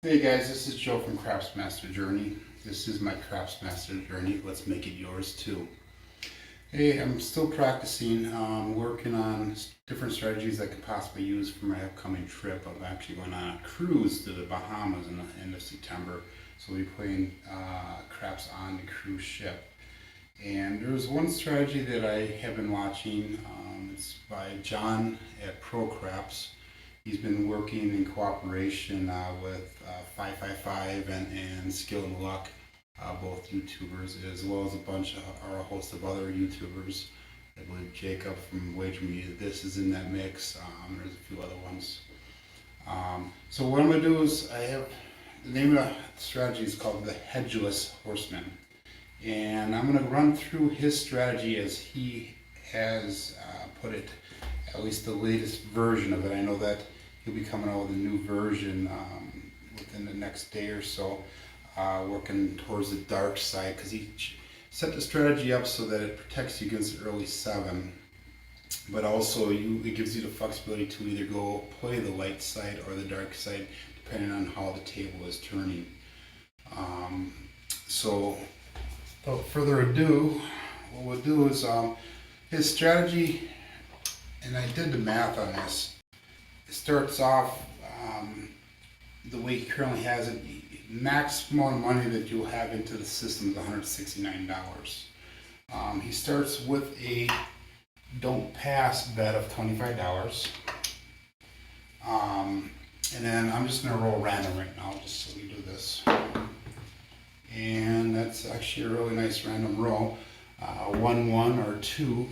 Hey guys, this is Joe from Craftsmaster Journey. This is my Craftsmaster Journey. Let's make it yours too. Hey, I'm still practicing, working on different strategies I could possibly use for my upcoming trip. I'm actually going on a cruise to the Bahamas in the end of September. So we'll be playing craps on the cruise ship. And there's one strategy that I have been watching. It's by John at Pro Craps. He's been working in cooperation with 555 and Skill and Luck, both YouTubers, as well as a host of other YouTubers. I believe Jacob from Wager Media, this is in that mix. There's a few other ones. So what I'm going to do is, I have the name of the strategy is called the Hedgeless Horseman. And I'm going to run through his strategy as he has put it, at least the latest version of it. I know that he'll be coming out with a new version within the next day or so, working towards the dark side, because he set the strategy up so that it protects you against the early 7, but also it gives you the flexibility to either go play the light side or the dark side, depending on how the table is turning. So without further ado, what we'll do is his strategy, and I did the math on this. It starts off the way he currently has it. Max amount of money that you'll have into the system is $169. He starts with a don't pass bet of $25. And then I'm just going to roll random right now, just so we do this. And that's actually a really nice random roll. 1, 1, or 2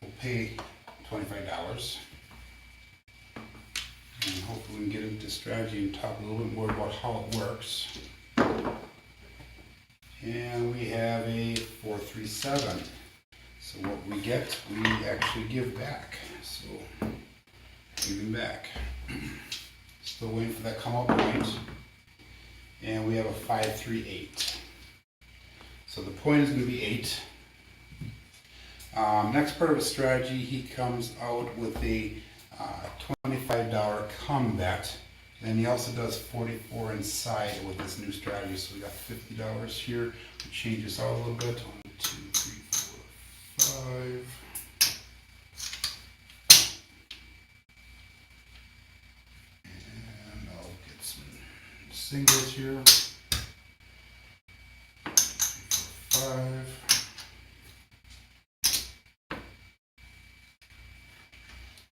will pay $25. And hopefully we can get into strategy and talk a little bit more about how it works. And we have a 4, 3, 7. So what we get, we actually give back. So giving back. Still waiting for that come out point. And we have a 5, 3, 8. So the point is going to be 8. Next part of the strategy, he comes out with a $25 combat, and he also does 44 inside with this new strategy. So we got $50 here. We'll change this out a little bit. 1, 2, 3, 4, 5. And I'll get some singles here. 5.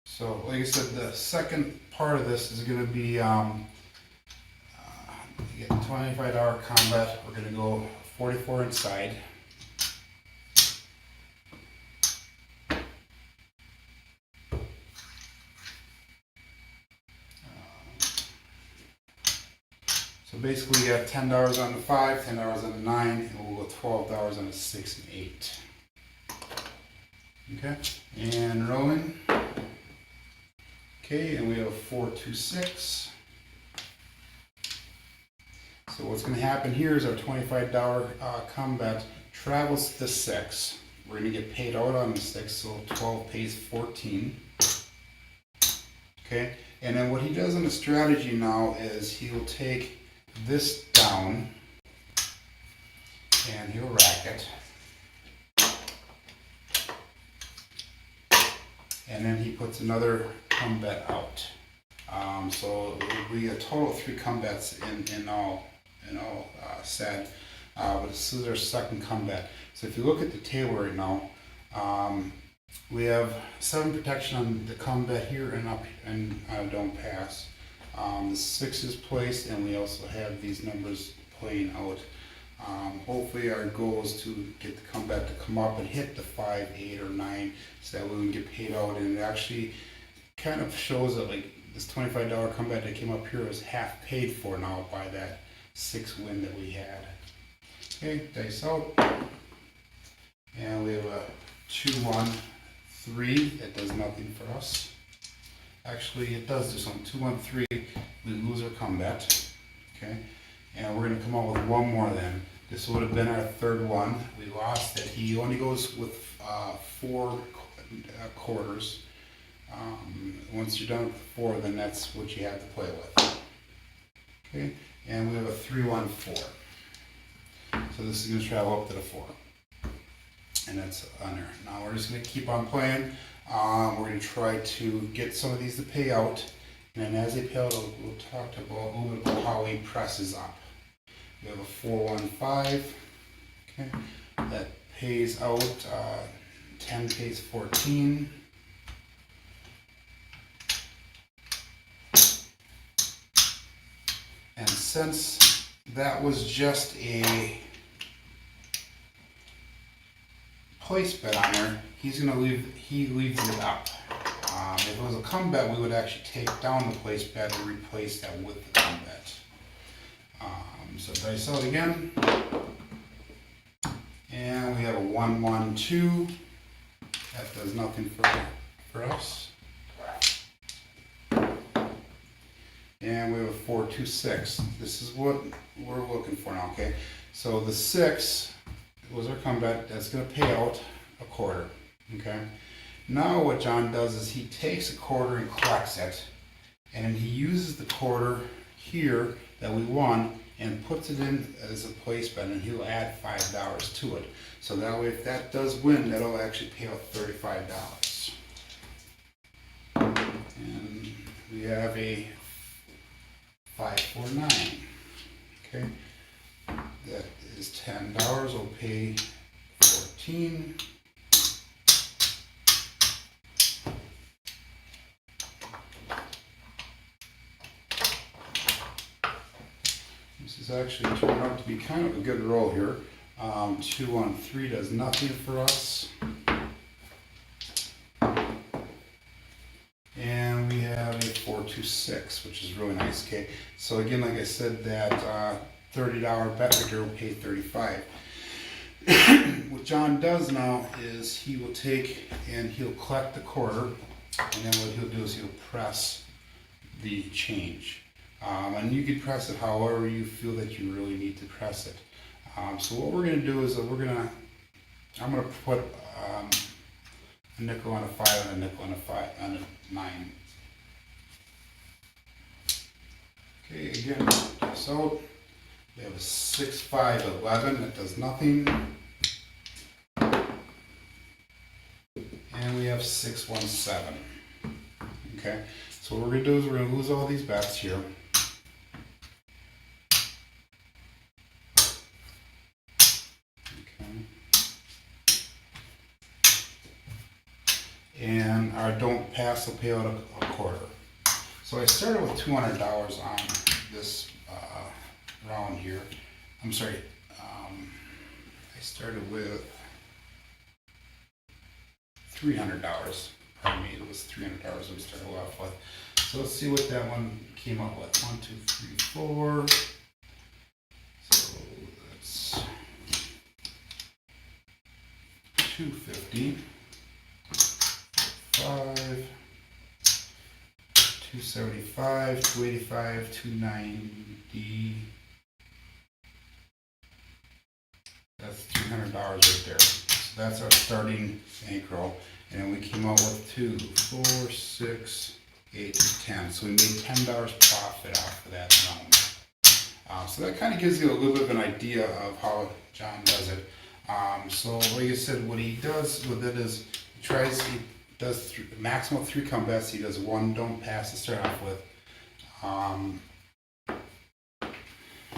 So, like I said, the second part of this is going to be, you get $25 combat. We're going to go 44 inside. So basically, you have $10 on the 5, $10 on the 9, and we'll go $12 on the 6 and 8. Okay, and rolling. Okay, and we have a 4, 2, 6. So what's going to happen here is our $25 combat travels to the 6. We're going to get paid out on the 6, so 12 pays 14. Okay, and then what he does in the strategy now is he'll take this down and he'll rack it. And then he puts another combat out. So it will be a total of 3 combats in all said. But this is our second combat. So if you look at the table right now, we have 7 protection on the combat here and up and don't pass. The 6 is placed, and we also have these numbers playing out. Hopefully our goal is to get the combat to come up and hit the 5, 8, or 9, so that we can get paid out. And it actually kind of shows that like this $25 combat that came up here is half paid for now by that 6 win that we had. Okay, dice out. And we have a 2, 1, 3. That does nothing for us. Actually, it does do something. 2, 1, 3. We lose our combat. Okay. And we're going to come out with 1 more then. This would have been our 3rd one. We lost it. He only goes with 4 quarters. Once you're done with 4, then that's what you have to play with. Okay, and we have a 3-1-4. So this is going to travel up to the 4. And that's on there. Now we're just going to keep on playing. We're going to try to get some of these to pay out. And then as they pay out, we'll talk about a little bit about how he presses up. We have a 4-1-5. Okay. That pays out 10 pays 14. And since that was just a place bet on there, he leaves it up. If it was a come bet, we would actually take down the place bet and replace that with the come bet. So dice out again, and we have a 1-1-2. That does nothing for us. And we have a 4-2-6. This is what we're looking for now. Okay, so the 6 was our come bet. That's going to pay out a quarter. Okay. Now what John does is he takes a quarter and collects it, and then he uses the quarter here that we won and puts it in as a place bet, and he'll add $5 to it. So that way, if that does win, that'll actually pay out $35. And we have a 5-4-9. Okay, that is $10. We'll pay 14. This is actually turned out to be kind of a good roll here. 2-1-3 does nothing for us. And we have a 4-2-6, which is really nice. Okay, so again, like I said, that $30 bet right there will pay $35. What John does now is he will take and he'll collect the quarter, and then what he'll do is he'll press the change. And you can press it however you feel that you really need to press it. So what we're going to do is I'm going to put a nickel on a 5 and a nickel on a 9. Okay, again, so we have a 6-5-11 that does nothing. And we have 6-1-7. Okay, so what we're going to do is we're going to lose all these bets here. And our don't pass will pay out a quarter. So I started with $200 on this round here. I'm sorry, I started with $300. Pardon me, it was $300 we started off with. So let's see what that one came up with. 1, 2, 3, 4. So that's $250. 5, 275, 285, 290. That's $300 right there. So that's our starting bankroll. And then we came out with 2, 4, 6, 8, 10. So we made $10 profit off of that round. So that kind of gives you a little bit of an idea of how John does it. So like I said, what he does with it is he does maximum 3 come bets. He does 1 don't pass to start off with.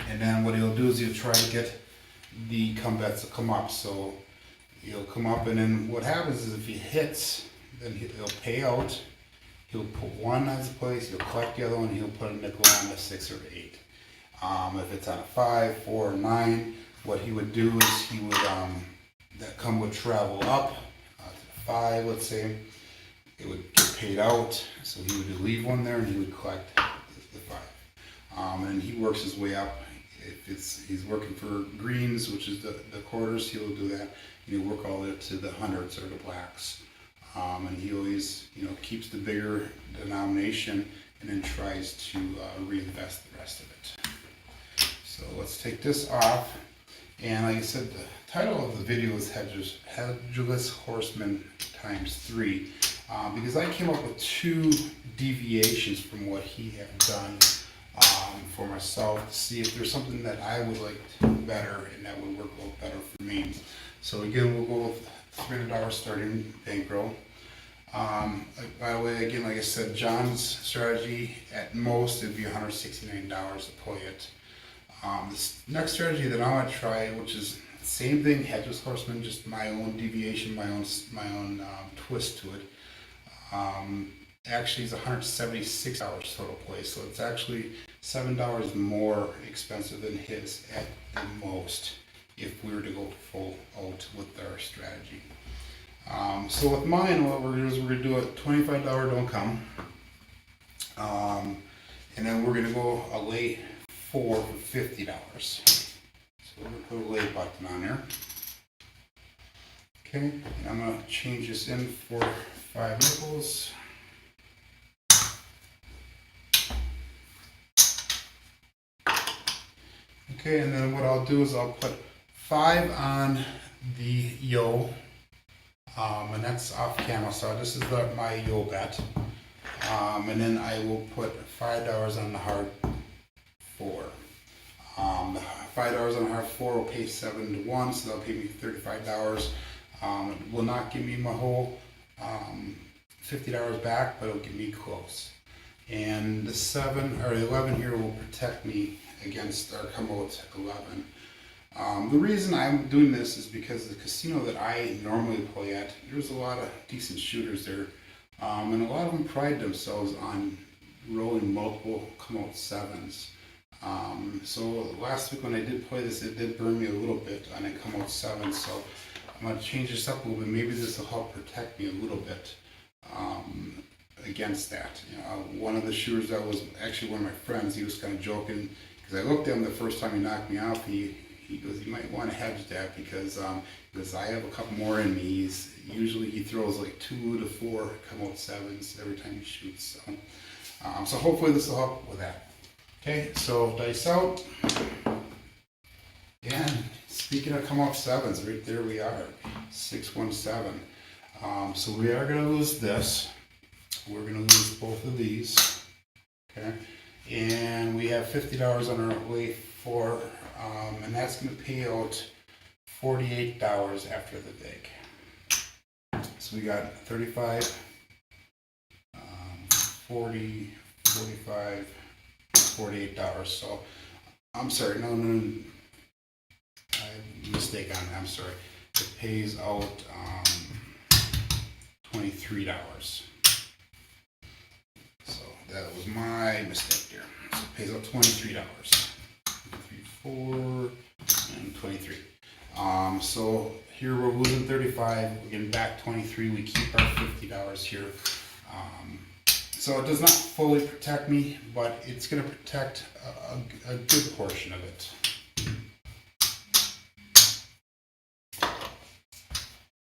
And then what he'll do is he'll try to get the come bets to come up. So he'll come up, and then what happens is if he hits, then he'll pay out. He'll put 1 as a place, he'll collect the other one, and he'll put a nickel on a 6 or 8. If it's on a 5, 4, or 9, what he would do is he would, that come would travel up to the 5, let's say. It would get paid out, so he would leave 1 there and he would collect the 5. And he works his way up. If he's working for greens, which is the quarters, he'll do that. He'll work all the way up to the hundreds or the blacks. And he always, keeps the bigger denomination and then tries to reinvest the rest of it. So let's take this off. And like I said, the title of the video is Hedgeless Horseman ×3. Because I came up with 2 deviations from what he had done for myself to see if there's something that I would like better and that would work a little better for me. So again, we'll go with $300 starting bankroll. By the way, again, like I said, John's strategy at most it'd be $169 to play it. This next strategy that I want to try, which is the same thing, Hedgeless Horseman, just my own deviation, my own twist to it. Actually, it's $176 total play, so it's actually $7 more expensive than his at the most if we were to go full out with our strategy. So with mine, what we're going to do is we're going to do a $25 don't come, and then we're going to go a lay for $50. So we're going to put a lay button on there. Okay, and I'm going to change this in for 5 nickels. Okay, and then what I'll do is I'll put 5 on the yo, and that's off camera, so this is my yo bet. And then I will put $5 on the hard 4. The $5 on the hard 4 will pay 7 to 1, so that'll pay me $35. It will not give me my whole $50 back, but it'll give me close. And the 7 or the 11 here will protect me against our come out 11. The reason I'm doing this is because the casino that I normally play at, there's a lot of decent shooters there, and a lot of them pride themselves on rolling multiple come out 7s. So last week when I did play this, it did burn me a little bit on a come out 7, so I'm going to change this up a little bit. Maybe this will help protect me a little bit against that. One of the shooters that was actually one of my friends, he was kind of joking, because I looked at him the first time he knocked me off, he goes, you might want to hedge that because I have a couple more in me. Usually he throws like 2 to 4 come out 7s every time he shoots. So hopefully this will help with that. Okay, so dice out. And speaking of come out 7s, right there we are, 617. So we are going to lose this. We're going to lose both of these. Okay. And we have $50 on our way for, and that's going to pay out $48 after the vig. So we got 35, 40, 45, $48. So I'm sorry, no, I have a mistake on that. I'm sorry. It pays out $23. So that was my mistake there. So it pays out $23. 4 and 23. So here we're losing 35. We're getting back 23. We keep our $50 here. So it does not fully protect me, but it's going to protect a good portion of it.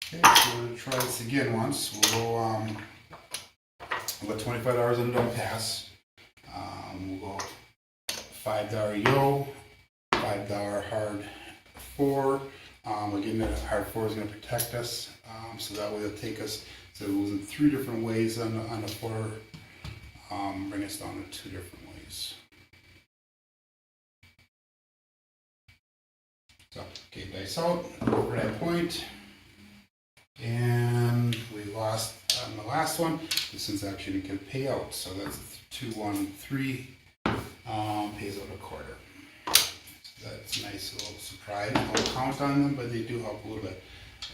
Okay, so we're going to try this again once. We'll go $25 on don't pass. We'll go $5 yo, $5 hard 4. Again, the hard 4 is going to protect us, so that way it'll take us. So it was in 3 different ways on the 4. Bring us down to 2 different ways. So, okay, dice out over that point. And we lost on the last one. This one's actually going to pay out. So that's 2, 1, 3. Pays out a quarter. So that's a nice little surprise. I don't count on them, but they do help a little bit.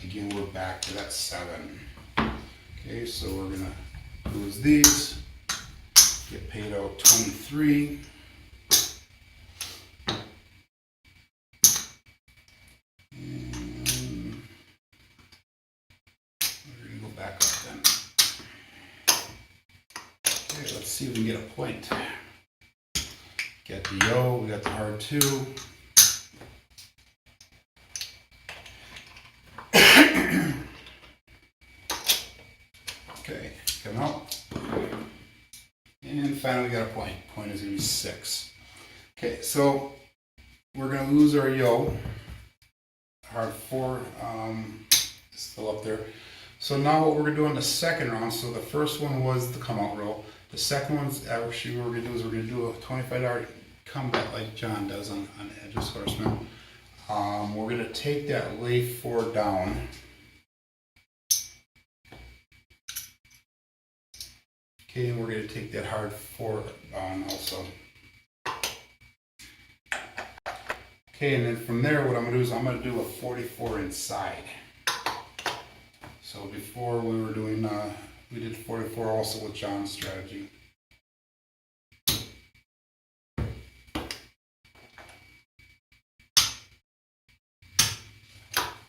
Again, we're back to that 7. Okay, so we're going to lose these. Get paid out 23. And we're going to go back up then. Okay, let's see if we can get a point. Get the yo, we got the hard 2. Okay, come out. And finally we got a point. Point is going to be 6. Okay, so we're going to lose our yo. Hard 4 is still up there. So now what we're going to do on the second round, so the first one was the come out row. The second one's actually what we're going to do is we're going to do a $25 comeback like John does on Hedgeless Horseman. We're going to take that lay 4 down. Okay, and we're going to take that hard 4 down also. Okay, and then from there what I'm going to do is I'm going to do a 44 inside. So before we were doing, we did 44 also with John's strategy.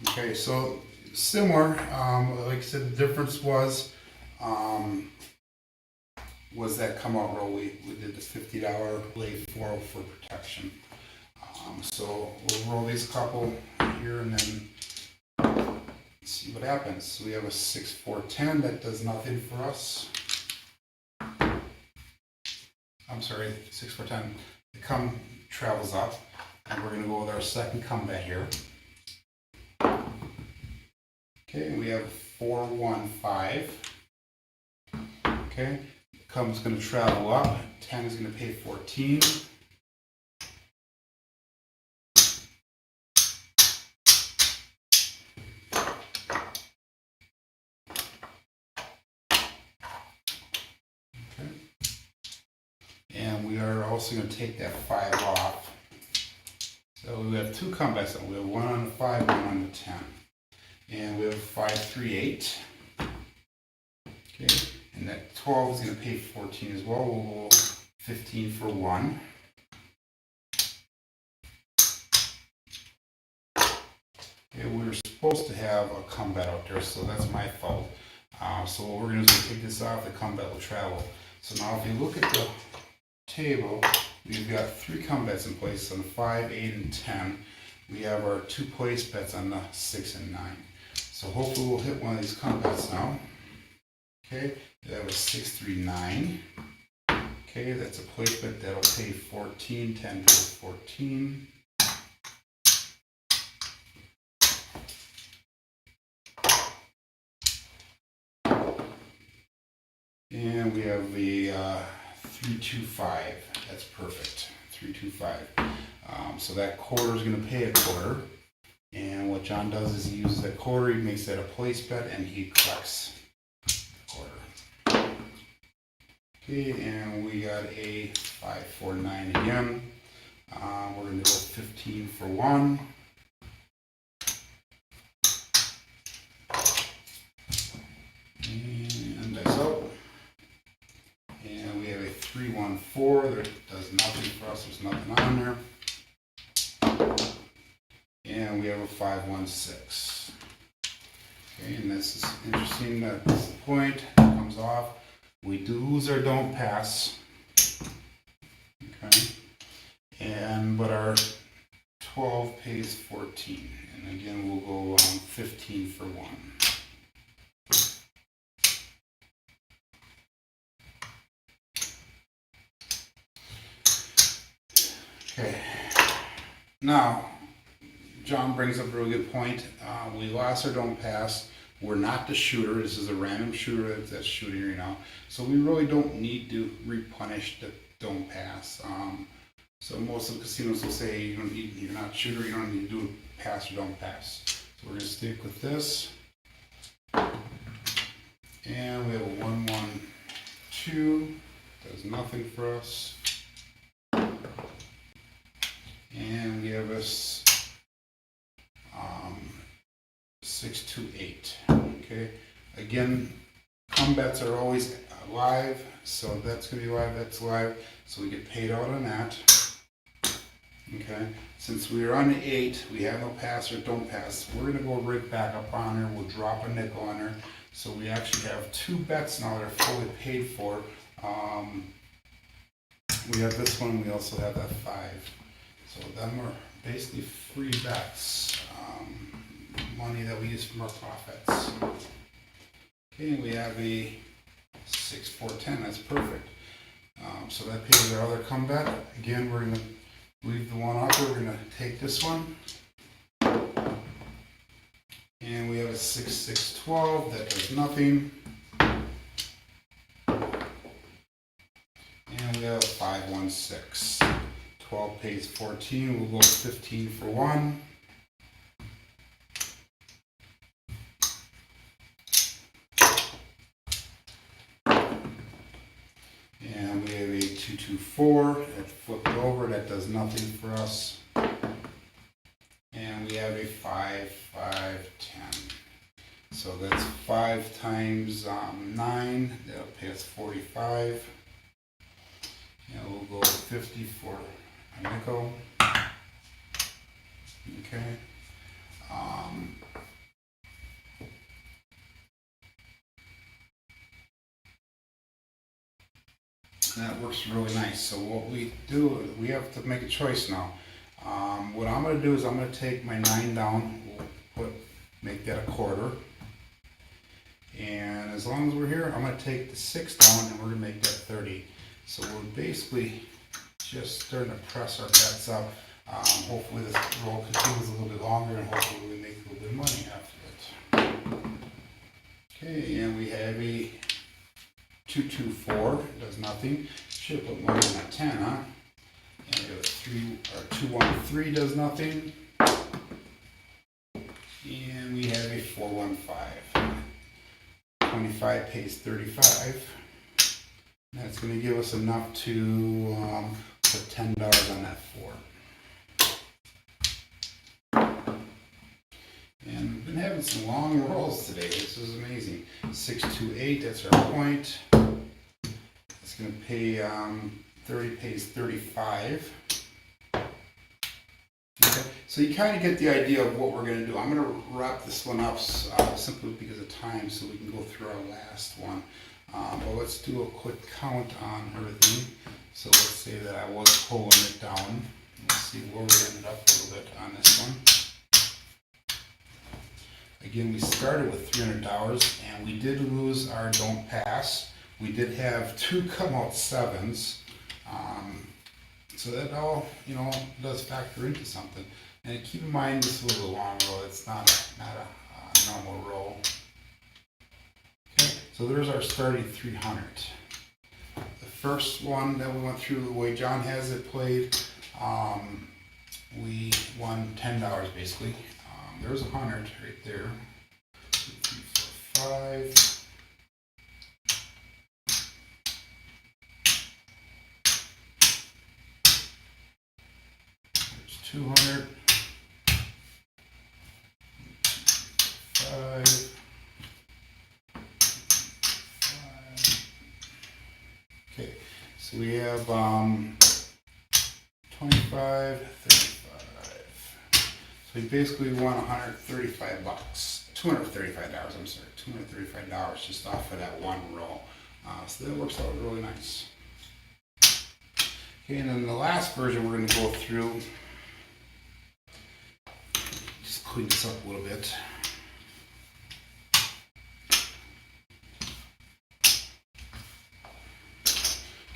Okay, so similar, like I said, the difference was that come out row. We did the $50 lay 4 for protection. So we'll roll these couple here and then see what happens. So we have a 6, 4, 10 that does nothing for us. I'm sorry, 6, 4, 10. The come travels up, and we're going to go with our second combat here. Okay, we have 4, 1, 5. Okay, come's going to travel up. 10 is going to pay 14. And we are also going to take that 5 off. So we have 2 comebacks. We have 1 on the 5, 1 on the 10. And we have 5, 3, 8. Okay, and that 12 is going to pay 14 as well. We'll go 15 for 1. Okay, we were supposed to have a combat out there, so that's my fault. So what we're going to do is take this off, the combat will travel. So now if you look at the table, we've got 3 combats in place on the 5, 8, and 10. We have our 2 place bets on the 6 and 9. So hopefully we'll hit one of these combats now. Okay, that was 6, 3, 9. Okay, that's a place bet that'll pay 14, 10 pays 14. And we have the 3, 2, 5. That's perfect. 3, 2, 5. So that quarter is going to pay a quarter. And what John does is he uses that quarter, he makes that a place bet, and he collects the quarter. Okay, and we got a 5, 4, 9 again. We're going to go 15 for 1. And dice out. And we have a 3, 1, 4 that does nothing for us, there's nothing on there. And we have a 5, 1, 6. Okay, and this is interesting, that's the point, it comes off. We do lose our don't pass. Okay, but our 12 pays 14. And again, we'll go 15 for 1. Okay, now John brings up a really good point. We lost our don't pass. We're not the shooter. This is a random shooter that's shooting right now. So we really don't need to replenish the don't pass. So most of the casinos will say you're not a shooter, you don't need to do pass or don't pass. So we're going to stick with this. And we have a 1, 1, 2. Does nothing for us. And we have a 6, 2, 8. Okay. Again, combats are always live, so that's going to be live. That's live, so we get paid out on that. Okay. Since we are on the 8, we have no pass or don't pass. We're going to go right back up on her. We'll drop a nickel on her. So we actually have 2 bets now that are fully paid for. We have this one. We also have that 5. So then we're basically free bets, money that we use from our profits. Okay, we have a 6, 4, 10. That's perfect. So that pays our other comeback. Again, we're going to leave the one up. We're going to take this one. And we have a 6, 6, 12, that does nothing. And we have 5, 1, 6. 12 pays 14, we'll go 15 for 1. And we have a 2, 2, 4, that flipped over, that does nothing for us. And we have a 5, 5, 10. So that's 5 times 9, that'll pay us 45. And we'll go 50 for a nickel. Okay. That works really nice. So what we do, we have to make a choice now. What I'm going to do is I'm going to take my 9 down, we'll make that a quarter. And as long as we're here, I'm going to take the 6 down and we're going to make that 30. So we're basically just starting to press our bets up. Hopefully this roll continues a little bit longer and hopefully we make a little bit of money after it. Okay, and we have a 2, 2, 4, does nothing. Should have put money in that 10, huh? And we have a 2, 1, 3, does nothing. And we have a 4, 1, 5. 25 pays 35. That's going to give us enough to put $10 on that 4. And we've been having some long rolls today. This is amazing. 6, 2, 8, that's our point. It's going to pay 30 pays 35. Okay. So you kind of get the idea of what we're going to do. I'm going to wrap this one up simply because of time so we can go through our last one. But let's do a quick count on everything. So let's say that I was pulling it down. Let's see where we ended up a little bit on this one. Again, we started with $300 and we did lose our don't pass. We did have 2 come out 7s. So that all, does factor into something. And keep in mind this was a long roll. It's not a normal roll. Okay, so there's our starting 300. The first one that we went through, the way John has it played, we won $10 basically. There's 100 right there. 2, 3, 4, 5. There's 200. 5. Okay, so we have 25, 35. So we basically won $135. $235, I'm sorry, $235 just off of that one roll. So that works out really nice. Okay, and then the last version we're going to go through, just clean this up a little bit.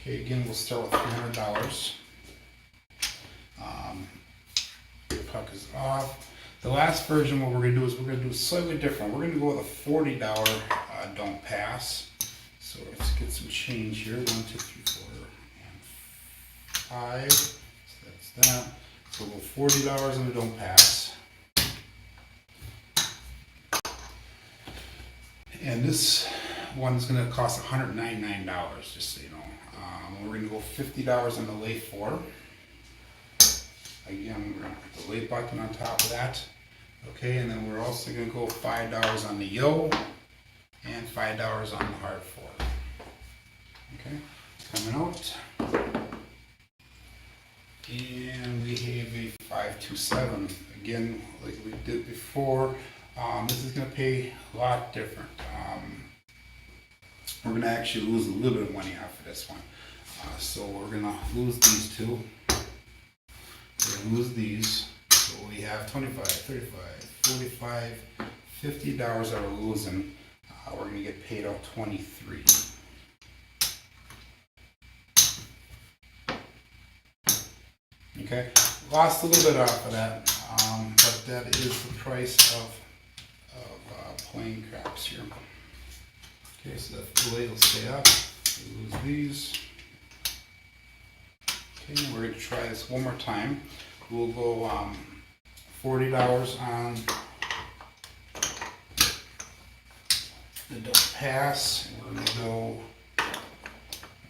Okay, again, we'll start with $300. Puck is off. The last version, what we're going to do is we're going to do slightly different. We're going to go with a $40 don't pass. So let's get some change here. 1, 2, 3, 4, and 5. So that's that. So we'll go $40 on the don't pass. And this one's going to cost $199, just so you know. We're going to go $50 on the lay 4. Again, we're going to put the lay button on top of that. Okay, and then we're also going to go $5 on the yo and $5 on the hard 4. Okay, coming out. And we have a 5, 2, 7. Again, like we did before, this is going to pay a lot different. We're going to actually lose a little bit of money off of this one. So we're going to lose these 2. We're going to lose these. So we have 25, 35, 45, $50 that we're losing. We're going to get paid out 23. Okay, lost a little bit off of that, but that is the price of plain craps here. Okay, so the fillet will stay up. We'll lose these. Okay, and we're going to try this one more time. We'll go $40 on the don't pass. And we're going to go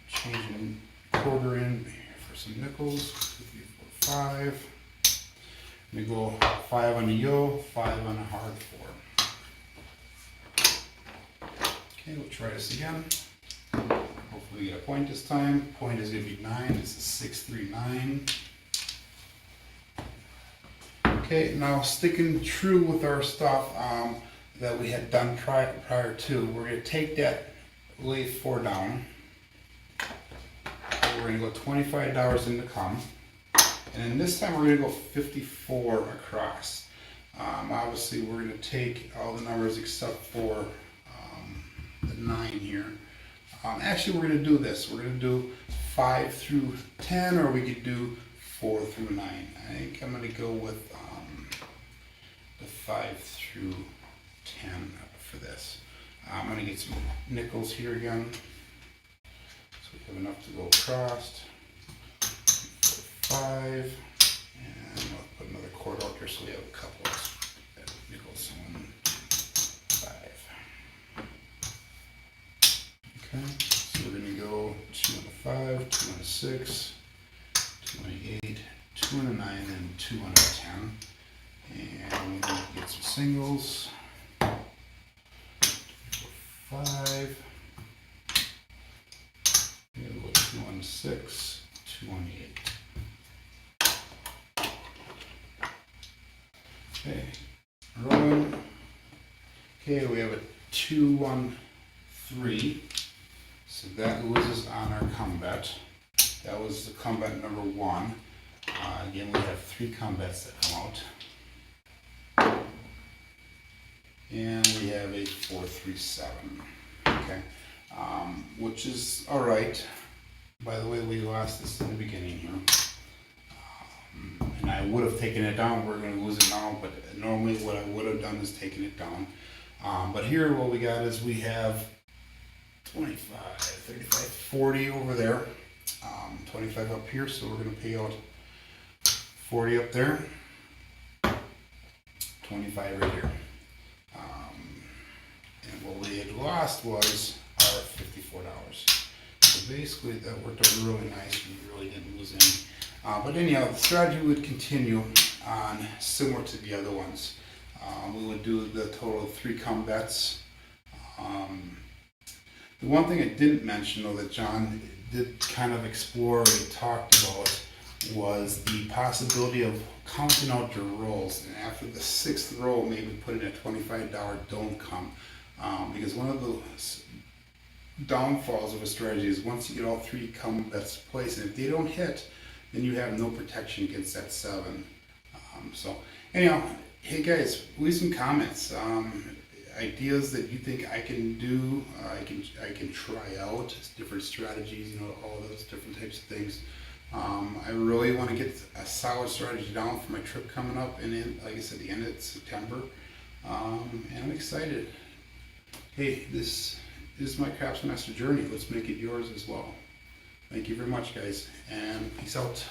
changing quarter in for some nickels. 2, 3, 4, 5. We go 5 on the yo, 5 on the hard 4. Okay, we'll try this again. Hopefully we get a point this time. Point is going to be 9. This is 6, 3, 9. Okay, now sticking true with our stuff that we had done prior to, we're going to take that lathe 4 down. We're going to go $25 in the come. And then this time we're going to go 54 across. Obviously we're going to take all the numbers except for the 9 here. Actually we're going to do this. We're going to do 5 through 10, or we could do 4 through 9. I think I'm going to go with the 5 through 10 for this. I'm going to get some nickels here again. So we have enough to go across. 5, and I'll put another cord out there so we have a couple of nickels. 1, 5. Okay, so we're going to go 2 on the 5, 2 on the 6, 2 on the 8, 2 on the 9, and 2 on the 10. And we're going to get some singles. 4, 5. We're going to go 2 on the 6, 2 on the 8. Okay, rolling. Okay, we have a 2, 1, 3. So that loses on our combat. That was the combat number 1. Again, we have 3 combats that come out. And we have a 4, 3, 7. Okay, which is alright. By the way, we lost this in the beginning here. And I would have taken it down. We're going to lose it now, but normally what I would have done is taken it down. But here what we got is we have 25, 35, 40 over there, 25 up here, so we're going to pay out 40 up there, 25 right here. And what we had lost was our $54. So basically that worked out really nice. We really didn't lose any. But anyhow, the strategy would continue on similar to the other ones. We would do the total of 3 combats. The one thing I didn't mention, though, that John did kind of explore and talked about was the possibility of counting out your rolls. And after the 6th roll, maybe putting a $25 don't come. Because one of the downfalls of a strategy is once you get all 3 combats placed, and if they don't hit, then you have no protection against that 7. So anyhow, hey guys, leave some comments. Ideas that you think I can do, I can try out different strategies, you know, all those different types of things. I really want to get a solid strategy down for my trip coming up, and like I said, the end of September. And I'm excited. Hey, this is my Craftsmaster journey. Let's make it yours as well. Thank you very much, guys, and peace out.